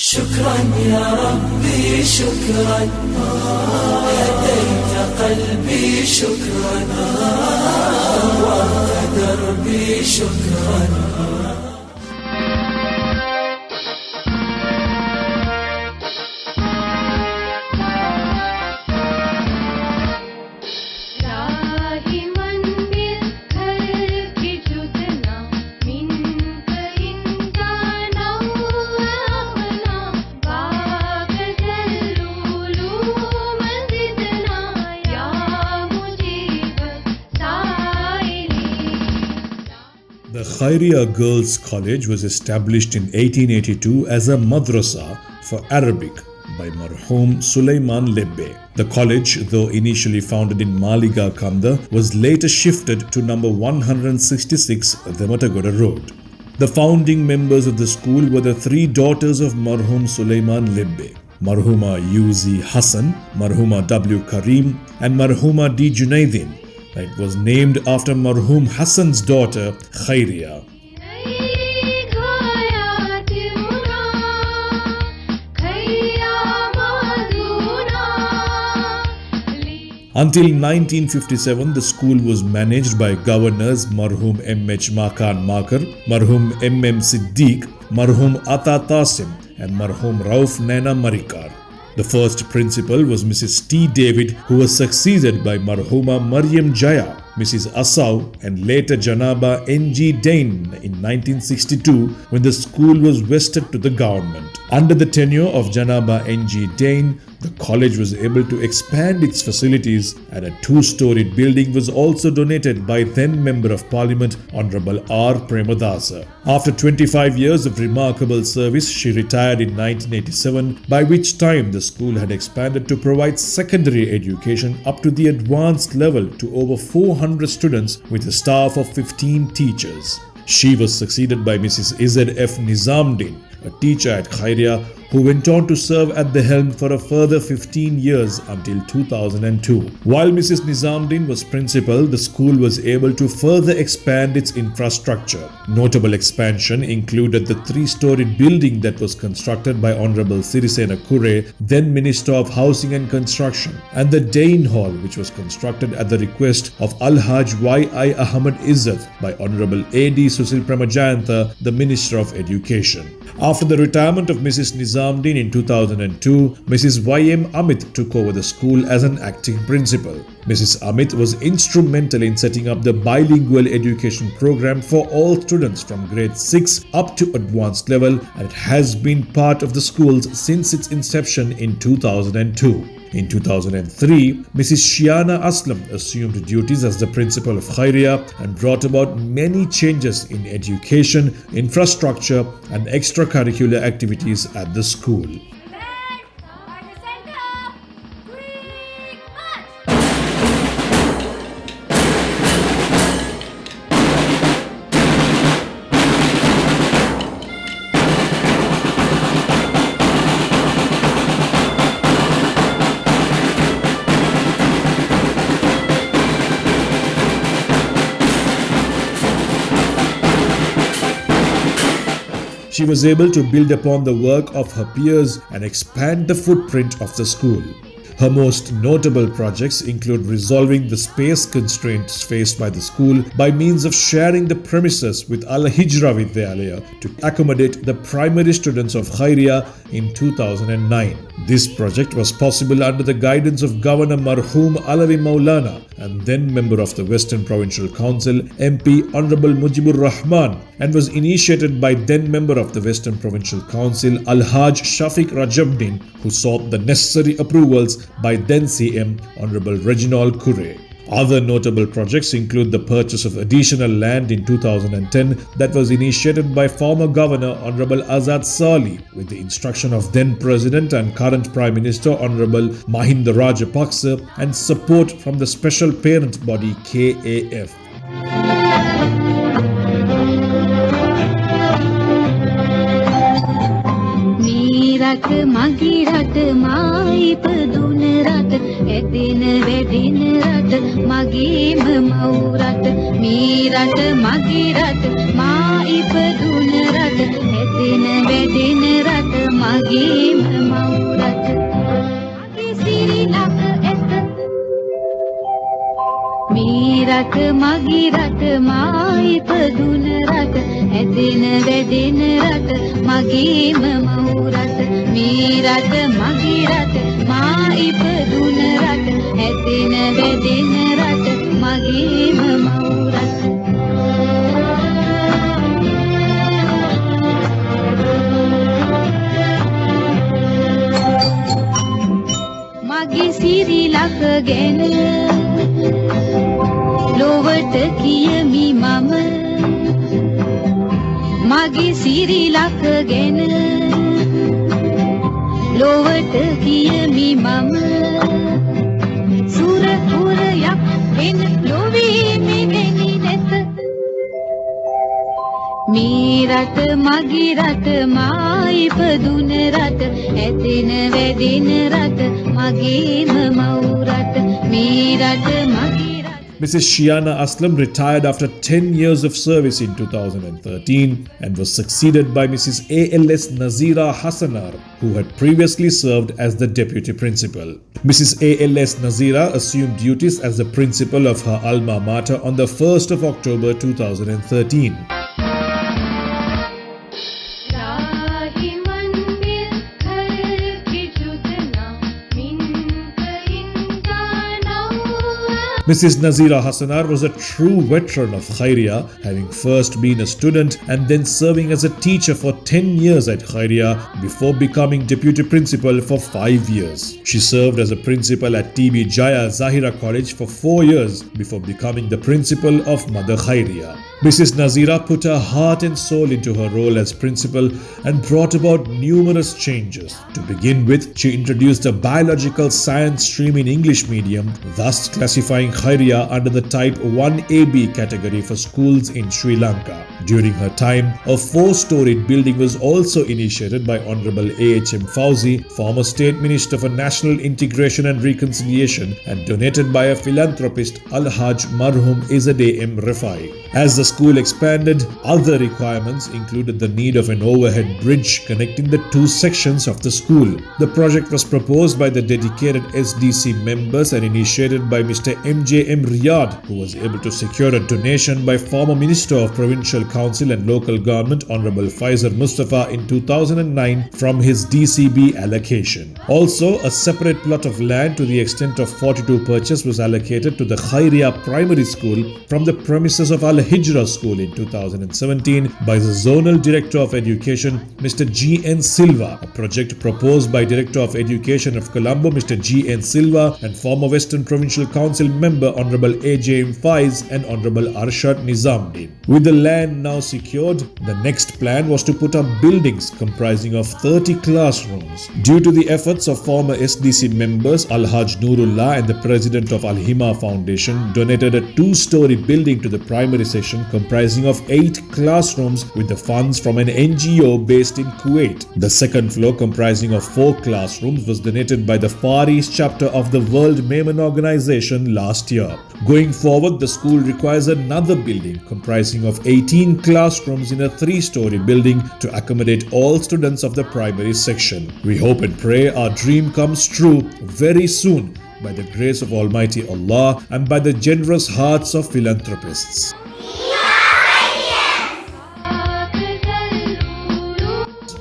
شكرا يا ربي شكرا هديت قلبي شكرا نورت دربي شكرا. The Khairiya Girls College was established in 1882 as a madrasa for Arabic by Marhum Sulaiman Lebbe. The college, though initially founded in Maliga Kanda, was later shifted to number 166 Dematagoda Road. The founding members of the school were the three daughters of Marhum Sulaiman Lebbe, Marhuma U.Z. Hassan, Marhuma W. Karim and Marhuma D. Junaidin. It was named after Marhum Hassan's daughter Khairiya. Until 1957, the school was managed by governors Marhum M.H. Makan Makar, Marhum M.M. Siddiq, Marhum Ata Tasim and Marhum Rauf Naina Marikar. The first principal was Mrs. T. David, who was succeeded by Marhuma Maryam Jaya, Mrs. Assaw and later Janaba N.G. Dain in 1962 when the school was vested to the government. Under the tenure of Janaba N.G. Dain, the college was able to expand its facilities and a two-storied building was also donated by then Member of Parliament Honorable R. Premadasa. After 25 years of remarkable service, she retired in 1987, by which time the school had expanded to provide secondary education up to the advanced level to over 400 students with a staff of 15 teachers. She was succeeded by Mrs. Z.F. Nizamdin, a teacher at Khairiya, who went on to serve at the helm for a further 15 years until 2002. While Mrs. Nizamdin was principal, the school was able to further expand its infrastructure. Notable expansion included the three-storied building that was constructed by Honorable Sirisena Kure, then Minister of Housing and Construction, and the Dain Hall, which was constructed at the request of Al-Haj Y.I. Ahmad Izzat by Honorable A.D. Susil Pramajayantha, the Minister of Education. After the retirement of Mrs. Nizamdin in 2002, Mrs. Y.M. Amit took over the school as an acting principal. Mrs. Amit was instrumental in setting up the bilingual education program for all students from grade 6 up to advanced level, and it has been part of the schools since its inception in 2002. In 2003, Mrs. Shiana Aslam assumed duties as the principal of Khairiya and brought about many changes in education, infrastructure and extracurricular activities at the school. She was able to build upon the work of her peers and expand the footprint of the school. Her most notable projects include resolving the space constraints faced by the school by means of sharing the premises with Al-Hijra Vidyalaya to accommodate the primary students of Khairiya in 2009. This project was possible under the guidance of Governor Marhum Alavi Maulana and then member of the Western Provincial Council, MP Honorable Mujibur Rahman, and was initiated by then member of the Western Provincial Council, Al-Haj Shafiq Rajabdin, who sought the necessary approvals by then CM Honorable Reginald Kure. Other notable projects include the purchase of additional land in 2010 that was initiated by former Governor Honorable Azad Sali with the instruction of then President and current Prime Minister Honorable Mahinda Rajapaksa and support from the special parent body KAF. රට මගේ රට මා ඉපදුන රට එදින වෙදින රට මගේම මව් රට මේ රට මගේ රට මා ඉපදුන රට එදින වෙදින රට මගේම මවුරට මගේ සිරිලක ඇත මේ රට මගේ රට මා ඉපදුන රට ඇදෙන වැඩෙන රට මගේම මවුරට මේ රට මගේ රට මා ඉපදුන රට ඇදෙන වැඩෙන රට මගේම මවුරට මගේ සිරිලක ගැන ලොවට කියමි මම මගේ සිරිලක ගැන ලොවට කියමි මම සුර පුරයක් වෙන ලොවේ මෙවැනි නැත මේ රට මගේ රට මා ඉපදුන රට ඇදෙන වැඩෙන රට මගේම මවුරට මේ රට මගේ Mrs. Shiana Aslam retired after 10 years of service in 2013 and was succeeded by Mrs. A.L.S. Nazira Hassanar, who had previously served as the deputy principal. Mrs. A.L.S. Nazira assumed duties as the principal of her alma mater on the 1st of October 2013. Mrs. Nazira Hassanar was a true veteran of Khairiya, having first been a student and then serving as a teacher for 10 years at Khairiya before becoming deputy principal for 5 years. She served as a principal at TB Jaya Zahira College for 4 years before becoming the principal of Mother Khairiya. Mrs. Nazira put her heart and soul into her role as principal and brought about numerous changes. To begin with, she introduced a biological science stream in English medium, thus classifying Khairiya under the Type 1AB category for schools in Sri Lanka. During her time, a 4-storied building was also initiated by Honorable A.H.M. Fauzi, former State Minister for National Integration and Reconciliation, and donated by a philanthropist Al-Haj Marhum Izzadeh M. Rafai. As the school expanded, other requirements included the need of an overhead bridge connecting the two sections of the school. The project was proposed by the dedicated SDC members and initiated by Mr. M.J.M. Riyad, who was able to secure a donation by former Minister of Provincial Council and Local Government Honorable Faisal Mustafa in 2009 from his DCB allocation. Also, a separate plot of land to the extent of 42 purchase was allocated to the Khairiya Primary School from the premises of Al-Hijra School in 2017 by the Zonal Director of Education, Mr. G.N. Silva, a project proposed by Director of Education of Colombo, Mr. G.N. Silva, and former Western Provincial Council member Honorable A.J.M. Faiz and Honorable Arshad Nizamuddin. With the land now secured, the next plan was to put up buildings comprising of 30 classrooms. Due to the efforts of former SDC members Al-Haj Nurullah and the President of Al-Hima Foundation donated a 2-story building to the primary section comprising of 8 classrooms with the funds from an NGO based in Kuwait. The second floor comprising of 4 classrooms was donated by the Far East chapter of the World Maimon Organization last year. Going forward, the school requires another building comprising of 18 classrooms in a 3-story building to accommodate all students of the primary section. We hope and pray our dream comes true very soon by the grace of Almighty Allah and by the generous hearts of philanthropists.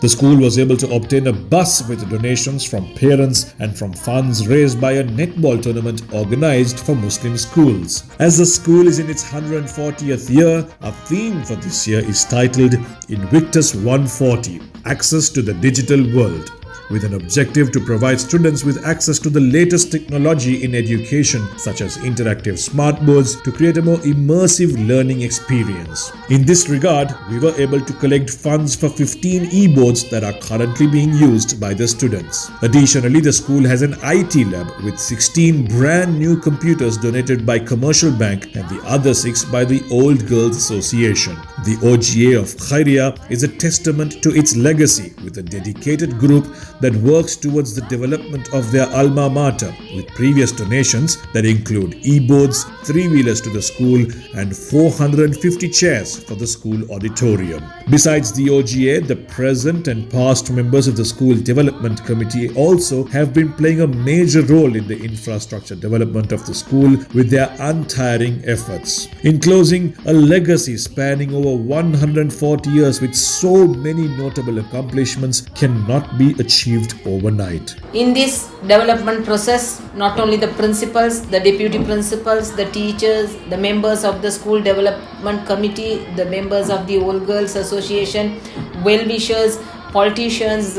The school was able to obtain a bus with donations from parents and from funds raised by a netball tournament organized for Muslim schools. As the school is in its 140th year, our theme for this year is titled Invictus 140, Access to the Digital World, with an objective to provide students with access to the latest technology in education such as interactive smartboards to create a more immersive learning experience. In this regard, we were able to collect funds for 15 e-boards that are currently being used by the students. Additionally, the school has an IT lab with 16 brand new computers donated by Commercial Bank and the other 6 by the Old Girls Association. The OGA of Khairiya is a testament to its legacy with a dedicated group that works towards the development of their alma mater, with previous donations that include e-boards, three-wheelers to the school, and 450 chairs for the school auditorium. Besides the OGA, the present and past members of the School Development Committee also have been playing a major role in the infrastructure development of the school with their untiring efforts. In closing, a legacy spanning over 140 years with so many notable accomplishments cannot be achieved overnight. In this development process, not only the principals, the deputy principals, the teachers, the members of the school development committee, the members of the Old Girls Association, well-wishers, politicians,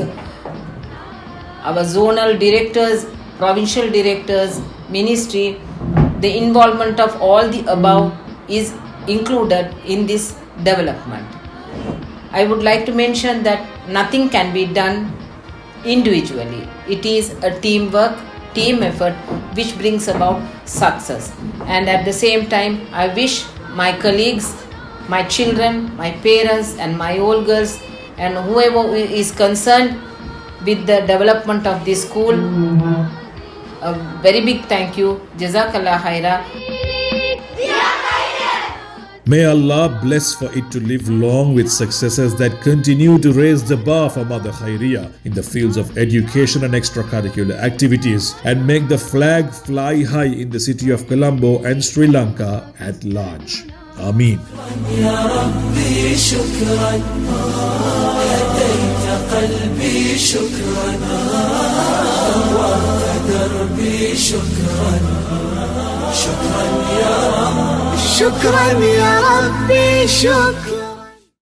our zonal directors, provincial directors, ministry, the involvement of all the above is included in this development. I would like to mention that nothing can be done individually. It is a teamwork, team effort which brings about success. And at the same time, I wish my colleagues, my children, my parents and my old girls and whoever is concerned with the development of this school, a very big thank you. Jazakallah khaira. May Allah bless for it to live long with successes that continue to raise the bar for Mother Khairiya in the fields of education and extracurricular activities and make the flag fly high in the city of Colombo and Sri Lanka at large. Ameen. يا ربي شكرا هديت قلبي شكرا نورت دربي شكرا شكرا يا رب شكرا يا ربي شكرا